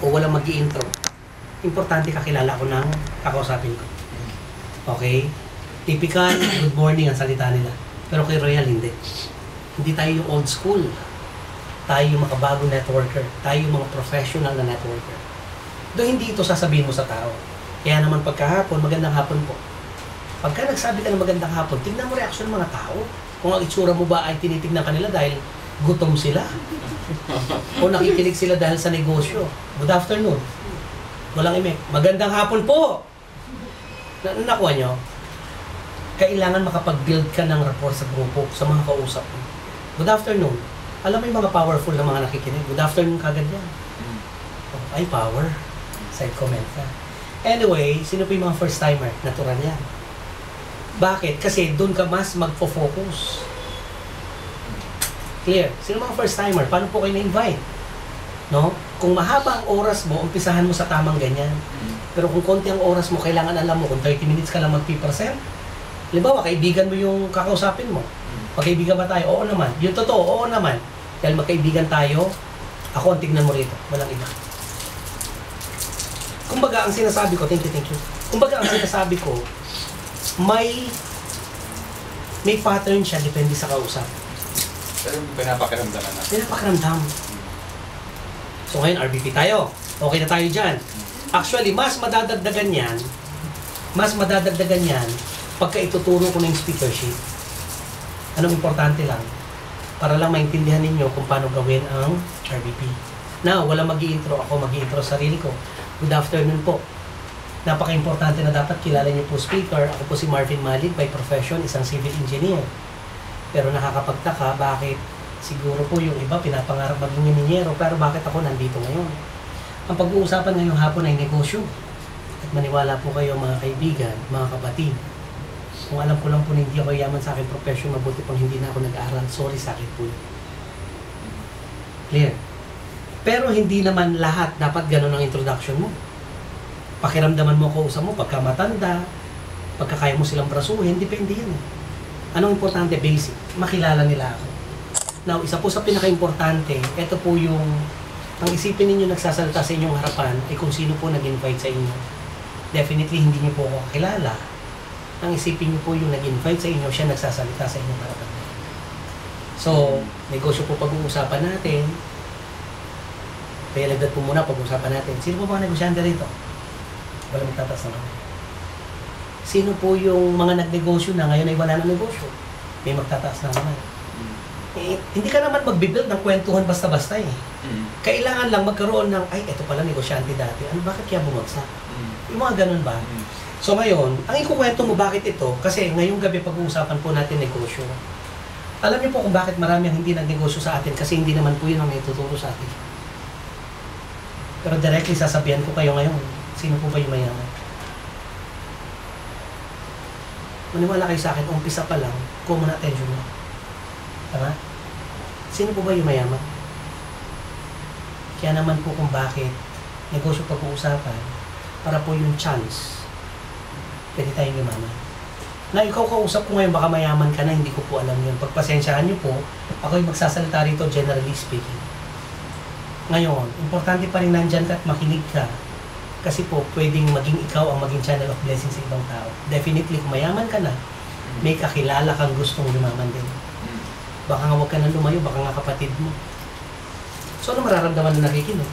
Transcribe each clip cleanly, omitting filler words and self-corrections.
o walang mag-i-intro, importante kakilala ko ng kakausapin ko. Okay? Typical, good morning ang salita nila. Pero kay Royal, hindi. Hindi tayo yung old school. Tayo yung makabagong networker. Tayo yung mga professional na networker. Doon hindi ito sasabihin mo sa tao. Kaya naman pagkahapon, magandang hapon po. Pagka nagsabi ka ng magandang hapon, tignan mo reaksyon ng mga tao. Kung ang itsura mo ba ay tinitignan kanila dahil gutom sila. O nakikinig sila dahil sa negosyo. Good afternoon. Walang ime. Magandang hapon po! Nakuha nyo? Kailangan makapag-build ka ng rapport sa grupo, sa mga kausap mo. Good afternoon. Alam mo yung mga powerful na mga nakikinig. Good afternoon kagad yan. Ay, power. Side comment ka. Anyway, sino po yung mga first timer? Natural yan. Bakit? Kasi doon ka mas magfo-focus. Clear? Sino mga first timer? Paano po kayo na-invite? No? Kung mahaba ang oras mo, umpisahan mo sa tamang ganyan. Pero kung konti ang oras mo, kailangan alam mo kung 30 minutes ka lang mag-present. Halimbawa, kaibigan mo yung kakausapin mo. Magkaibigan ba tayo? Oo naman. Yung totoo, oo naman. Dahil magkaibigan tayo, ako ang tignan mo rito. Walang iba. Kumbaga, ang sinasabi ko, thank you. Kumbaga, ang sinasabi ko, may pattern siya, depende sa kausap. Pero pinapakiramdaman na. Pinapakiramdam. So ngayon, RBP tayo. Okay na tayo dyan. Actually, mas madadagdagan yan pagka ituturo ko na yung speaker sheet. Anong importante lang? Para lang maintindihan ninyo kung paano gawin ang RBP. Now, wala mag-i-intro. Ako mag-i-intro sarili ko. Good afternoon po. Napaka-importante na dapat kilala niyo po speaker. Ako po si Marvin Malig, by profession, isang civil engineer. Pero nakakapagtaka, bakit siguro po yung iba pinapangarap maging minyero, pero bakit ako nandito ngayon? Ang pag-uusapan ngayong hapon ay negosyo. At maniwala po kayo mga kaibigan, mga kapatid. Kung alam ko lang po na hindi ako yaman sa aking profession, mabuti pang hindi na ako nag-aaral, sorry sa akin po. Clear? Pero hindi naman lahat dapat ganun ang introduction mo. Pakiramdaman mo ko usap mo, pagka matanda, pagka kaya mo silang brasuhin, depende yan. Anong importante? Basic. Makilala nila ako. Now, isa po sa pinaka-importante, ito po yung, ang isipin ninyo nagsasalita sa inyong harapan, ay kung sino po nag-invite sa inyo. Definitely, hindi niyo po ako kakilala. Ang isipin niyo po yung nag-invite sa inyo, siya nagsasalita sa inyong harapan. So, negosyo po pag-uusapan natin. Kaya lagdat po muna pag-uusapan natin. Sino po mga negosyante rito? Wala magtatas na kami. Sino po yung mga nagnegosyo na ngayon ay wala ng negosyo? May magtataas na naman. Hindi ka naman magbibuild ng kwentuhan basta-basta eh. Kailangan lang magkaroon ng, ay, eto pala negosyante dati. Ano, bakit kaya bumagsak? Yung mga ganun ba? So ngayon, ang ikukwento mo bakit ito, kasi ngayong gabi pag-uusapan po natin negosyo. Alam niyo po kung bakit marami ang hindi nagnegosyo sa atin, kasi hindi naman po yun ang may tuturo sa atin. Pero directly sasabihan ko kayo ngayon, sino po ba yung mayaman? Maniwala kayo sa akin, umpisa pa lang, kuha mo na attention mo. Tama? Sino po ba yung mayaman? Kaya naman po kung bakit negosyo pag-uusapan, para po yung chance, pwede tayong yumaman. Na ikaw kausap ko ngayon, baka mayaman ka na, hindi ko po alam yun. Pagpasensyahan niyo po, ako yung magsasalita rito generally speaking. Ngayon, importante pa rin nandyan ka at makinig ka. Kasi po, pwedeng maging ikaw ang maging channel of blessing sa ibang tao. Definitely, kung mayaman ka na, may kakilala kang gustong lumaman din. Baka nga huwag ka na lumayo, baka nga kapatid mo. So, ano mararamdaman na nakikinig?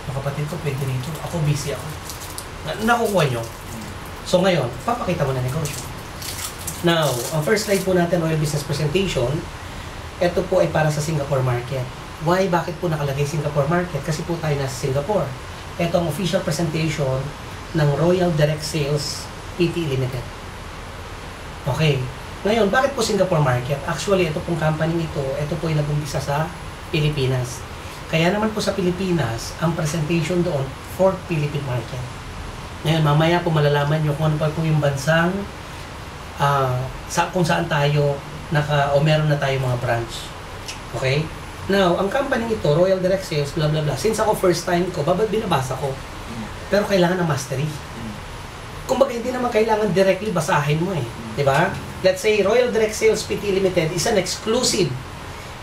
Ang kapatid ko, pwede rito. Ako, busy ako. Nakukuha nyo. So, ngayon, papakita mo na negosyo. Now, ang first slide po natin, Royal Business Presentation, ito po ay para sa Singapore market. Why? Bakit po nakalagay Singapore market? Kasi po tayo nasa Singapore. Ito ang official presentation ng Royal Direct Sales Pte. Limited. Okay. Ngayon, bakit po Singapore market? Actually, ito pong company ito po ay nag-umpisa sa Pilipinas. Kaya naman po sa Pilipinas, ang presentation doon for Philippine market. Ngayon, mamaya po malalaman nyo kung ano pa po yung bansang kung saan tayo o meron na tayo mga branch. Okay? Now, ang company ito, Royal Direct Sales, blah blah blah. Since ako first time ko, binabasa ko. Pero kailangan ng mastery. Kumbaga, hindi naman kailangan directly basahin mo eh. Diba? Let's say, Royal Direct Sales Pte. Limited is an exclusive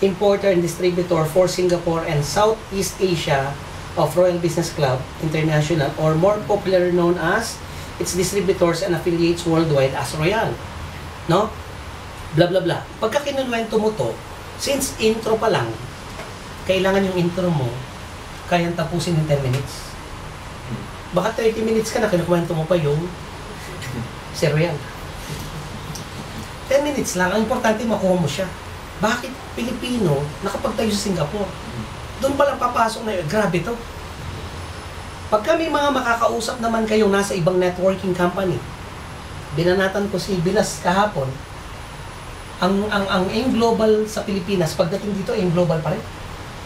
importer and distributor for Singapore and Southeast Asia of Royal Business Club International, or more popular known as its distributors and affiliates worldwide as Royal. No? Blah blah blah. Pagka kinuwento mo to, since intro pa lang, kailangan yung intro mo kayang tapusin in 10 minutes. Baka 30 minutes ka na, kinukwento mo pa yung si Royal. 10 minutes lang, ang importante makuha mo siya. Bakit Pilipino nakapagtayo sa Singapore? Doon pa lang papasok na yun, grabe to. Pagka may mga makakausap naman kayo nasa ibang networking company, binanatan ko si Bilas kahapon, ang AIM Global sa Pilipinas, pagdating dito, AIM Global pa rin.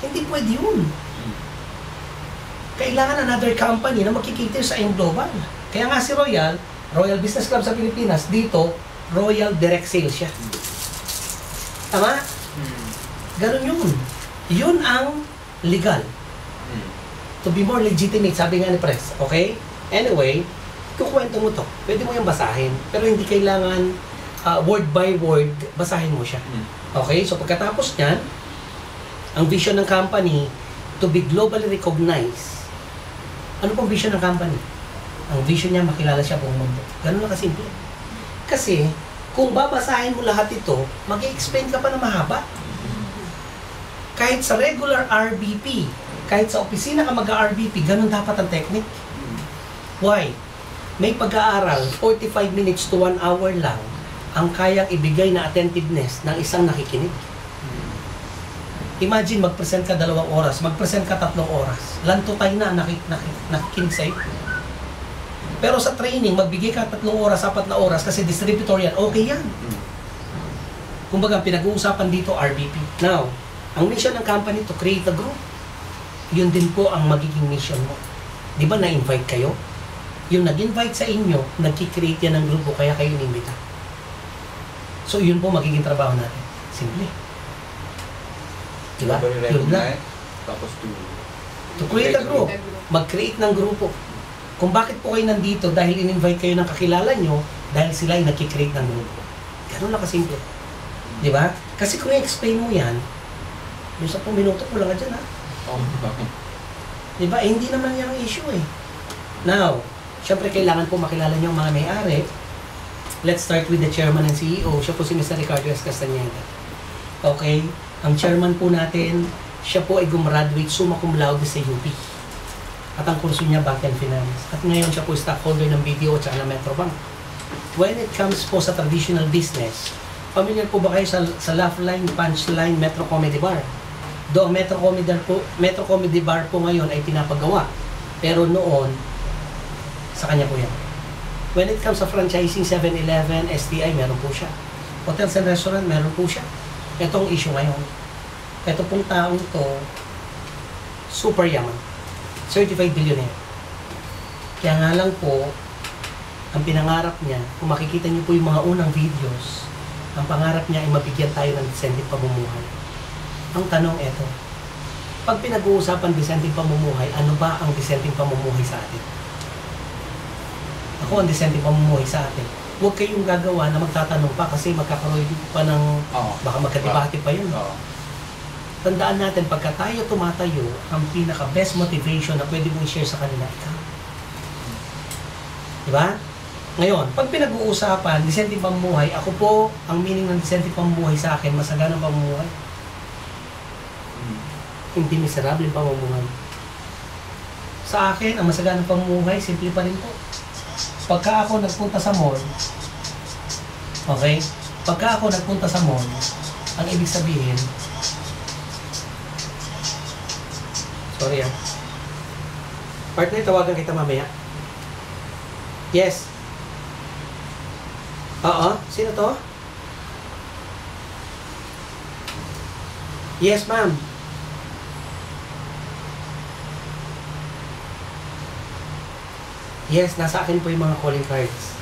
Hindi pwede yun. Kailangan another company na magkikater sa AIM Global. Kaya nga si Royal Business Club sa Pilipinas, dito, Royal Direct Sales siya. Tama? Ganun yun. Yun ang legal. To be more legitimate, sabi nga ni Press. Okay? Anyway, kukwento mo to. Pwede mo yung basahin. Pero hindi kailangan word by word, basahin mo siya. Okay? So pagkatapos niyan, ang vision ng company to be globally recognized. Ano pong vision ng company? Ang vision niya, makilala siya buong mundo. Ganun lang kasimple. Kasi, kung babasahin mo lahat ito, mag-i-explain ka pa na mahaba. Kahit sa regular RBP, kahit sa opisina ka mag-RBP, ganun dapat ang technique. Why? May pag-aaral, 45 minutes to 1 hour lang, ang kayang ibigay na attentiveness ng isang nakikinig. Imagine, mag-present ka 2 oras, mag-present ka 3 oras. Lantutay na nakikinig sa'yo. Pero sa training, magbigay ka 3 oras, 4 na oras, kasi distributor yan, okay yan. Kumbaga, pinag-uusapan dito, RBP. Now, ang mission ng company to create a group. Yun din po ang magiging mission mo. Di ba na-invite kayo? Yung nag-invite sa inyo, nag-create yan ng grupo, kaya kayo inimbita. So, yun po magiging trabaho natin. Simple. Diba? Yun lang. Tapos to create a group. Mag-create ng grupo. Kung bakit po kayo nandito, dahil in-invite kayo ng kakilala nyo, dahil sila ay nag-create ng grupo. Ganun lang kasimple. Di ba? Kasi kung i-explain mo yan, yung 10 minuto ko lang dyan, ha? Di ba? Eh, hindi naman yan ang issue, eh. Now, syempre kailangan po makilala nyo ang mga may-ari. Let's start with the chairman and CEO. Siya po si Mr. Ricardo S. Castañeda. Okay? Ang chairman po natin, siya po ay gumraduate summa cum laude sa UP. At ang kurso niya, Bank and Finance. At ngayon siya po stockholder ng BDO at saka ng Metrobank. When it comes po sa traditional business, familiar po ba kayo sa Laugh Line, Punchline, Metro Comedy Bar? Do ang Metro Comedy Bar po ngayon ay pinapagawa. Pero noon, sa kanya po yan. When it comes sa franchising, 7-Eleven, STI, meron po siya. Hotels and restaurant, meron po siya. Ito ang issue ngayon. Ito pong taong to, super yaman. Certified billionaire. Kaya nga lang po, ang pinangarap niya, kung makikita niyo po yung mga unang videos, ang pangarap niya ay mabigyan tayo ng decenteng pamumuhay. Ang tanong eto, pag pinag-uusapan decenteng pamumuhay, ano ba ang decenteng pamumuhay sa atin? Ako ang decenteng pamumuhay sa atin. Huwag kayong gagawa na magtatanong pa kasi magkakaroon pa ng, baka magkadebate pa yun. Tandaan natin, pagka tayo tumatayo, ang pinaka-best motivation na pwede mong i-share sa kanila, ikaw. Diba? Ngayon, pag pinag-uusapan, decenteng pamumuhay, ako po, ang meaning ng decenteng pamumuhay sa akin, masaganang pamumuhay. Hindi miserable pamumuhay. Sa akin, ang masaganang pamumuhay, simple pa rin po. Pagka ako nagpunta sa mall, okay? Pagka ako nagpunta sa mall, ang ibig sabihin, sorry partner, tawagan kita mamaya. Yes. Oo, sino to? Yes, ma'am. Yes, nasa akin po yung mga calling cards.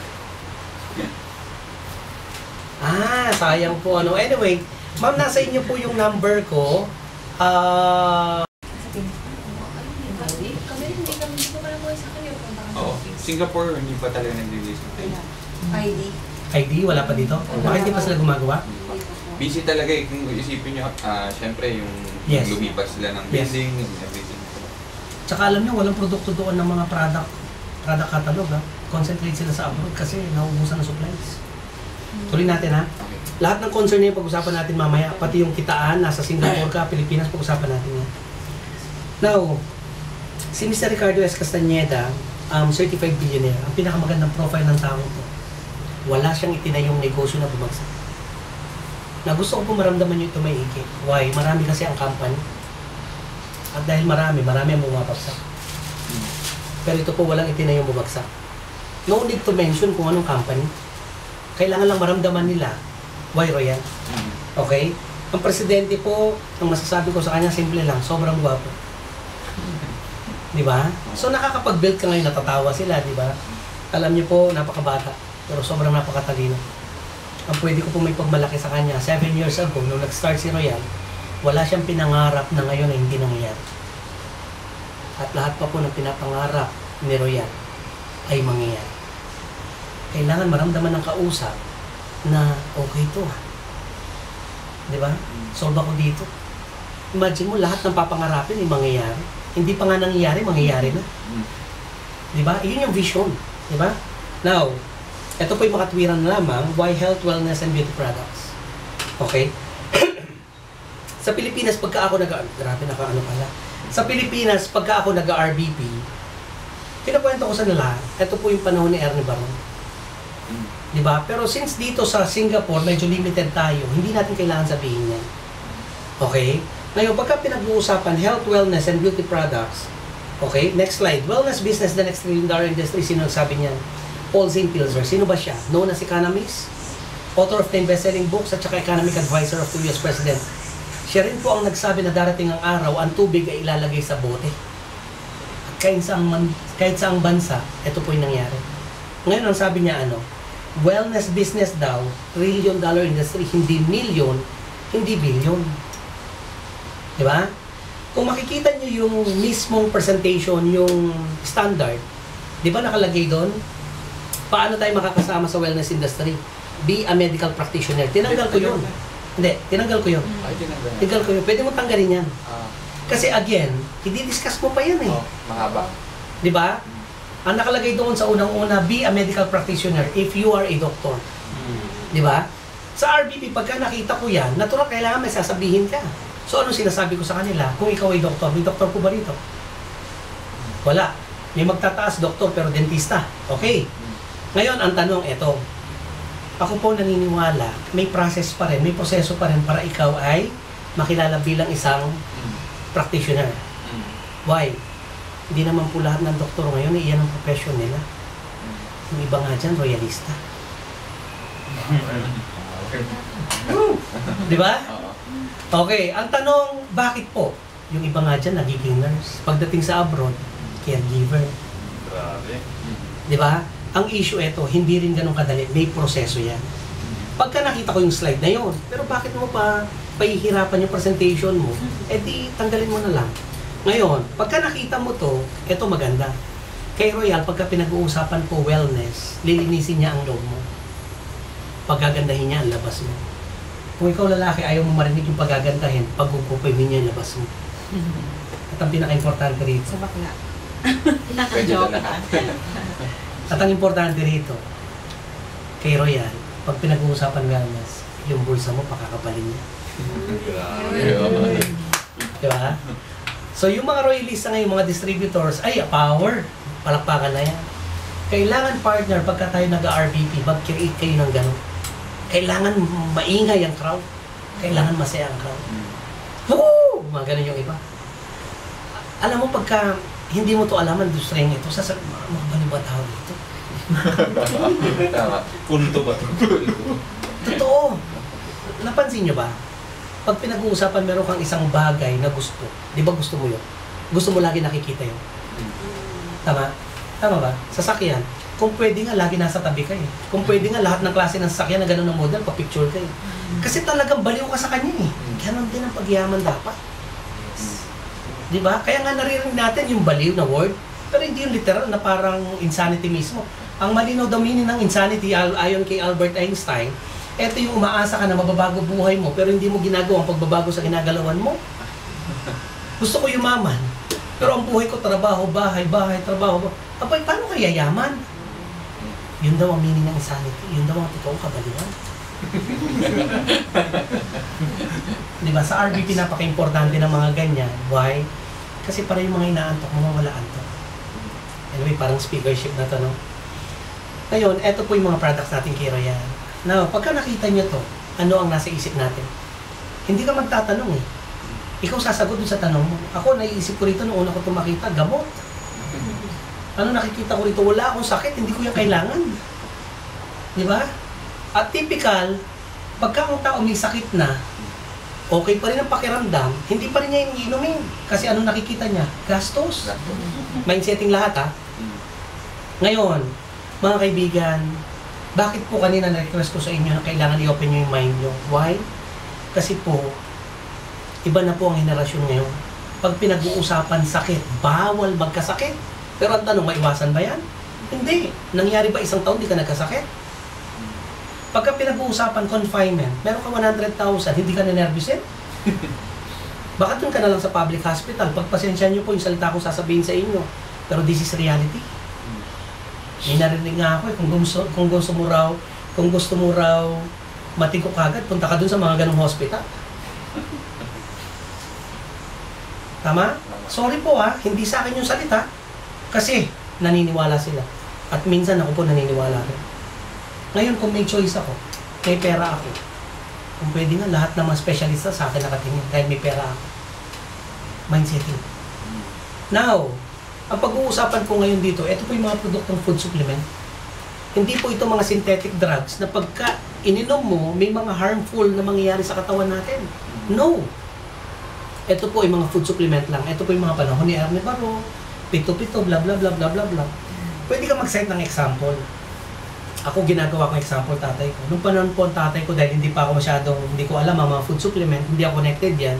Sayang po. Anyway, ma'am, nasa inyo po yung number ko. Singapore, hindi pa talaga nag-release ng ID. Wala pa dito? Bakit hindi pa sila gumagawa? Busy talaga eh. Kung isipin nyo, syempre yung Yes. lumipat sila ng Yes. building and everything. Tsaka alam nyo, walang produkto doon ng mga product catalog ha. Concentrate sila sa abroad kasi nauubusan ng supplies. Tuloy natin ha. Okay. Lahat ng concern niya pag-usapan natin mamaya, pati yung kitaan, nasa Singapore ka, Pilipinas, pag-usapan natin yan. Now, si Mr. Ricardo S. Castañeda, certified billionaire, ang pinakamagandang profile ng tao to. Wala siyang itinayong negosyo na bumagsak. Na gusto ko po maramdaman nyo ito may iki. Why? Marami kasi ang company. At dahil marami ang bumabagsak. Pero ito po walang itinayong bumagsak. No need to mention kung anong company. Kailangan lang maramdaman nila why Royal. Okay? Ang presidente po, ang masasabi ko sa kanya, simple lang, sobrang gwapo. Di ba? So nakakapag-build ka ngayon, natatawa sila, di ba? Alam niyo po, napakabata, pero sobrang napakatalino. Ang pwede ko po may pagmalaki sa kanya, 7 years ago, nung nag-start si Royal, wala siyang pinangarap na ngayon na hindi nangyayari. At lahat pa po ng pinapangarap ni Royal ay mangyayari. Kailangan maramdaman ng kausap na okay to ha. Di ba? Solve ako dito. Imagine mo, lahat ng papangarapin ay mangyayari. Hindi pa nga nangyayari, mangyayari na. Di ba? Iyon yung vision. Di ba? Now, ito po yung makatwiran na lamang, why health, wellness, and beauty products. Okay? Sa Pilipinas, pagka ako grabe naka-ano pala. Sa Pilipinas, pagka ako nag-RBP, kinakwento ko sa nila, ito po yung panahon ni Ernie Baron. Diba? Pero since dito sa Singapore, medyo limited tayo, hindi natin kailangan sabihin yan. Okay? Ngayon, pagka pinag-uusapan, health, wellness, and beauty products, okay? Next slide. Wellness business, the next trillion-dollar industry, sino nagsabi niyan? Paul Zane Pilzer. Sino ba siya? Known as economist, author of 10 best-selling books, at saka economic advisor of the US President. Siya rin po ang nagsabi na darating ang araw, ang tubig ay ilalagay sa bote. At kahit saang bansa, ito po yung nangyari. Ngayon, ang sabi niya, wellness business daw, trillion-dollar industry, hindi million, hindi billion. Diba? Kung makikita nyo yung mismong presentation, yung standard, di ba nakalagay doon? Paano tayo makakasama sa wellness industry? Be a medical practitioner. Tinanggal ko yun. Hindi, tinanggal ko yun. Ay, tinanggal ko yun. Pwede mo tanggalin yan. Kasi again, i-discuss mo pa yan eh. Mahaba. Di ba? Ang nakalagay doon sa unang-una, be a medical practitioner if you are a doctor. Di ba? Sa RBP, pagka nakita ko yan, natural kailangan may sasabihin ka. So, ano sinasabi ko sa kanila? Kung ikaw ay doktor, may doktor ko ba rito? Wala. May magtataas doktor pero dentista. Okay. Ngayon, ang tanong, eto. Ako po naniniwala, may process pa rin, may proseso pa rin para ikaw ay makilala bilang isang practitioner. Why? Hindi naman po lahat ng doktor ngayon, iyan ang profession nila. Yung iba nga dyan, royalista. Di ba? Okay, ang tanong, bakit po? Yung iba nga dyan, nagiging nurse. Pagdating sa abroad, caregiver. Grabe. Di ba? Ang issue ito, hindi rin ganun kadali. May proseso yan. Pagka nakita ko yung slide na yon, pero bakit mo pa pahihirapan yung presentation mo? Eh di, tanggalin mo na lang. Ngayon, pagka nakita mo to, ito maganda. Kay Royal, pagka pinag-uusapan po wellness, lilinisin niya ang loob mo. Paggagandahin niya ang labas mo. Kung ikaw lalaki, ayaw mo marinig yung paggagandahin, pagkukupimin niya ang labas mo. At ang pinaka-importante rito. Sa bakla. Pwede na lahat. At ang importante rito, kay Royal, pag pinag-uusapan wellness, yung bulsa mo, pakakapalin niya. Grabe. Diba? So, yung mga royalista ngayon, mga distributors, ay, power. Palakpakan na yan. Kailangan partner, pagka tayo nag-RBP, mag-create kayo ng gano'n. Kailangan maingay ang crowd. Kailangan masaya ang crowd. Woo! Mga gano'n yung iba. Alam mo, pagka hindi mo to alaman, industriyang ito, sasabi, mga bali ba tao dito? Tama. Punto ba ito? Totoo. Napansin nyo ba? Pag pinag-uusapan, meron kang isang bagay na gusto. Di ba gusto mo yun? Gusto mo lagi nakikita yun. Tama? Tama ba? Sasakyan. Kung pwede nga, lagi nasa tabi ka eh. Kung pwede nga, lahat ng klase ng sasakyan na gano'n ng model, pa-picture ka eh. Kasi talagang baliw ka sa kanya eh. Ganon din ang pagyaman dapat. Di ba? Kaya nga naririnig natin yung baliw na word, pero hindi yung literal na parang insanity mismo. Ang malinaw daw meaning ng insanity, ayon kay Albert Einstein, eto yung umaasa ka na mababago buhay mo, pero hindi mo ginagawa ang pagbabago sa ginagalawan mo. Gusto ko yumaman, Pero ang buhay ko, trabaho, bahay, bahay, trabaho. Abay, paano kaya yaman? Yun daw ang meaning ng insanity. Yun daw ang totoong kabaliwan. Diba? Sa RB, pinapaka-importante ng mga ganyan. Why? Kasi para yung mga inaantok, mawawala antok. Anyway, parang speakership na to, no? Ngayon, eto po yung mga products natin kay Royal. Now, pagka nakita nyo to, ano ang nasa isip natin? Hindi ka magtatanong eh. Ikaw sasagot dun sa tanong mo. Ako, naiisip ko rito noong una ko ito makita, gamot. Ano nakikita ko rito? Wala akong sakit, hindi ko yung kailangan. Di ba? At typical, pagka ang tao may sakit na, okay pa rin ang pakiramdam, hindi pa rin niya yung inumin. Kasi ano nakikita niya? Gastos. Mindsetting lahat ha. Ngayon, mga kaibigan, bakit po kanina na-request ko sa inyo na kailangan i-open nyo yung mind nyo? Why? Kasi po, iba na po ang henerasyon ngayon. Pag pinag-uusapan sakit, bawal magkasakit. Pero ang tanong, maiwasan ba yan? Hindi. Nangyari ba isang taon di ka nagkasakit? Pagka pinag-uusapan confinement, meron ka 100,000, hindi ka na-nervousin? Bakit dun ka na lang sa public hospital? Pagpasensya nyo po yung salita ko sasabihin sa inyo. Pero this is reality. May narinig nga ako eh, kung gusto mo raw matigo kagad, punta ka dun sa mga ganong hospital. Tama? Sorry po hindi sa akin yung salita. Kasi naniniwala sila. At minsan ako po naniniwala rin. Ngayon kung may choice ako, may pera ako. Kung pwede nga, lahat ng mga specialista sa akin nakatingin dahil may pera ako. Mindsetting. Now, ang pag-uusapan po ngayon dito, ito po yung mga produktong food supplement. Hindi po ito mga synthetic drugs na pagka ininom mo, may mga harmful na mangyayari sa katawan natin. No! Ito po yung mga food supplement lang. Ito po yung mga panahon ni Ernie Baro, pito-pito, bla bla bla bla bla bla. Pwede ka mag-cite ng example. Ako ginagawa ko example tatay ko. Nung panahon po ang tatay ko, dahil hindi pa ako masyadong, hindi ko alam ang mga food supplement, hindi ako connected yan.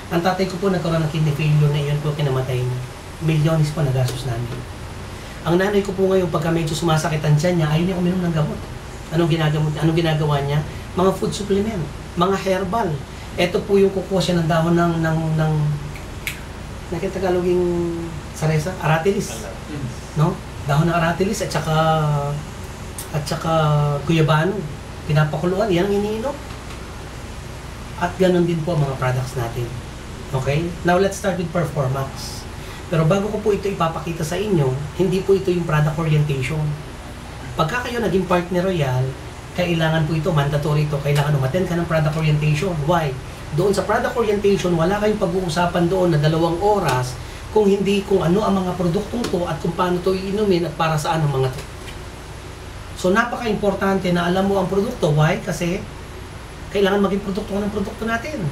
Ang tatay ko po nagkaroon ng kidney failure na iyon po kinamatay niya. Milyones po nagastos namin. Ang nanay ko po ngayon, pagka medyo sumasakit ang tiyan niya, ayaw niya uminom ng gamot. Anong ginagawa niya? Mga food supplement, mga herbal. Ito po yung kukuha siya ng dahon ng nakitagaloging saresa, aratilis. No? Dahon ng aratilis at saka guyabano. Pinapakuluan, yan ang iniinom. At ganun din po ang mga products natin. Okay? Now let's start with Performax. Pero bago ko po ito ipapakita sa inyo, hindi po ito yung product orientation. Pagka kayo naging partner Royal, kailangan po ito, mandatory ito, kailangan umattend ka ng product orientation. Why? Doon sa product orientation, wala kayong pag-uusapan doon na 2 oras kung ano ang mga produktong to at kung paano to iinumin at para saan ang mga to. So napaka-importante na alam mo ang produkto. Why? Kasi kailangan maging produkto ng produkto natin.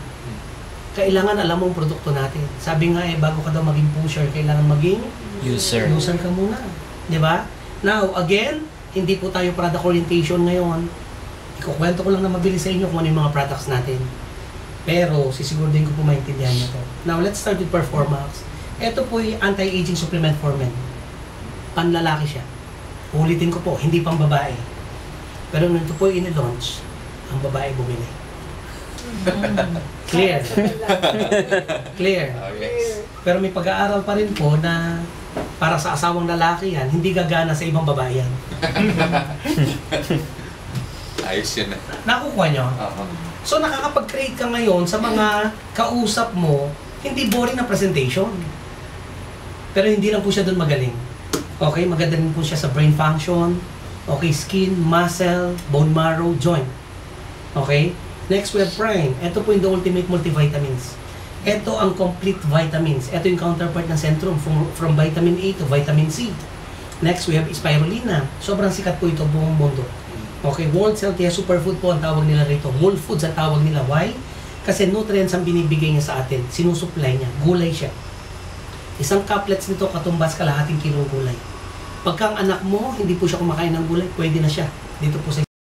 Kailangan alam mo ang produkto natin. Sabi nga bago ka daw maging pusher, kailangan maging user ka muna. Di ba? Now, again, hindi po tayo product orientation ngayon. Ikukwento ko lang na mabilis sa inyo kung ano yung mga products natin. Pero, sisiguro din ko po maintindihan nyo to. Now, let's start with Performax. Ito po yung anti-aging supplement for men. Panlalaki siya. Ulitin ko po, hindi pang babae. Pero nung ito po yung in-launch, ang babae bumili. Clear. Clear. Yes. Pero may pag-aaral pa rin po na para sa asawang lalaki yan, hindi gagana sa ibang babae yan. Ayos yun na. Nakukuha nyo? So nakakapag-create ka ngayon sa mga kausap mo, hindi boring na presentation. Pero hindi lang po siya doon magaling. Okay, maganda din po siya sa brain function, okay, skin, muscle, bone marrow, joint. Okay? Next, we have Prime. Ito po yung the ultimate multivitamins. Ito ang complete vitamins. Ito yung counterpart ng Centrum from vitamin A to vitamin C. Next, we have Spirulina. Sobrang sikat po ito buong mundo. Okay, World Healthiest Superfood po ang tawag nila rito. Whole foods ang tawag nila. Why? Kasi nutrients ang binibigay niya sa atin. Sinusupply niya. Gulay siya. Isang cuplets nito katumbas kalahating kilong gulay. Pagka ang anak mo, hindi po siya kumakain ng gulay, pwede na siya. Dito po sa